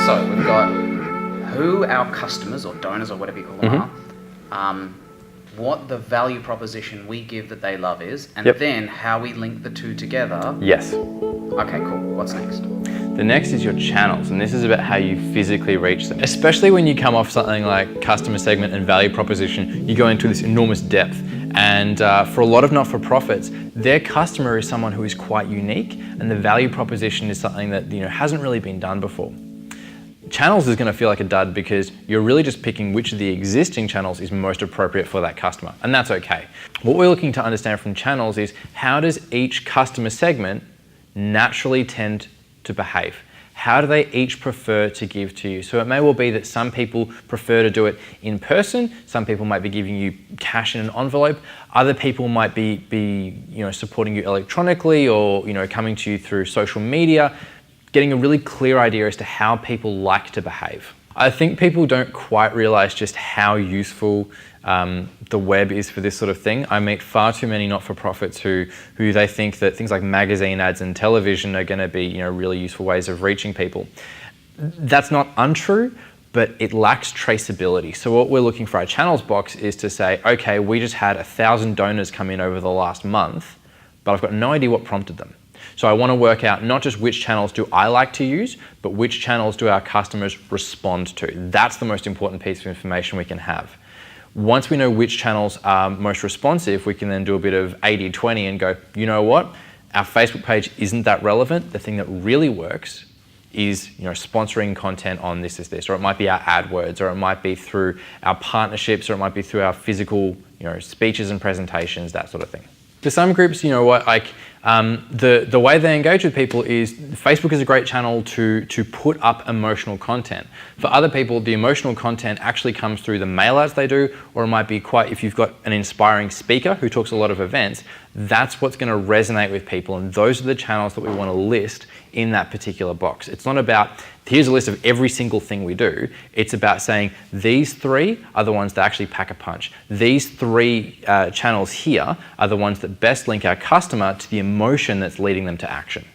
So we've got who our customers or donors or whatever you call them are, what the value proposition we give that they love is, and then how we link the two together. Yes. Okay, cool. What's next? The next is your channels, and this is about how you physically reach them. Especially when you come off something like customer segment and value proposition, you go into this enormous depth. And for a lot of not-for-profits, their customer is someone who is quite unique, and the value proposition is something that hasn't really been done before. Channels is going to feel like a dud because you're really just picking which of the existing channels is most appropriate for that customer, and that's okay. What we're looking to understand from channels is how does each customer segment naturally tend to behave? How do they each prefer to give to you? So it may well be that some people prefer to do it in person. Some people might be giving you cash in an envelope. Other people might be supporting you electronically or coming to you through social media, getting a really clear idea as to how people like to behave. I think people don't quite realize just how useful the web is for this sort of thing. I meet far too many not-for-profits who they think that things like magazine ads and television are going to be really useful ways of reaching people. That's not untrue, but it lacks traceability. So what we're looking for our channels box is to say, okay, we just had 1,000 donors come in over the last month, but I've got no idea what prompted them. So I want to work out not just which channels do I like to use, but which channels do our customers respond to. That's the most important piece of information we can have. Once we know which channels are most responsive, we can then do a bit of 80-20 and go, you know what? Our Facebook page isn't that relevant. The thing that really works is sponsoring content on this, or it might be our AdWords, or it might be through our partnerships, or it might be through our physical speeches and presentations, that sort of thing. For some groups, the way they engage with people is Facebook is a great channel to put up emotional content. For other people, the emotional content actually comes through the mail outs they do, or it might be if you've got an inspiring speaker who talks a lot of events, that's what's going to resonate with people, and those are the channels that we want to list in that particular box. It's not about, here's a list of every single thing we do. It's about saying these three are the ones that actually pack a punch. These three channels here are the ones that best link our customer to the emotion that's leading them to action.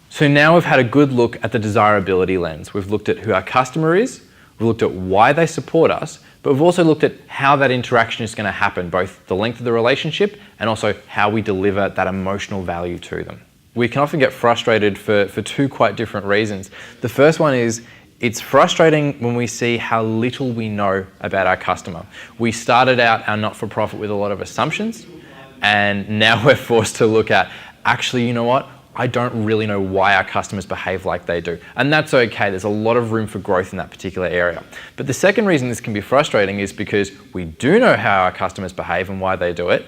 So now we've had a good look at the desirability lens. We've looked at who our customer is, we've looked at why they support us, but we've also looked at how that interaction is going to happen, both the length of the relationship and also how we deliver that emotional value to them. We can often get frustrated for two quite different reasons. The first one is it's frustrating when we see how little we know about our customer. We started out our not-for-profit with a lot of assumptions, and now we're forced to look at, actually, you know what? I don't really know why our customers behave like they do. And that's okay, there's a lot of room for growth in that particular area. But the second reason this can be frustrating is because we do know how our customers behave and why they do it,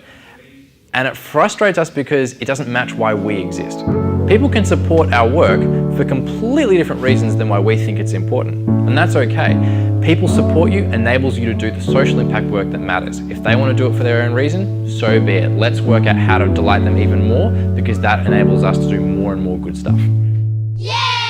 and it frustrates us because it doesn't match why we exist. People can support our work for completely different reasons than why we think it's important, and that's okay. People support you enables you to do the social impact work that matters. If they want to do it for their own reason, so be it. Let's work out how to delight them even more, because that enables us to do more and more good stuff. Yeah!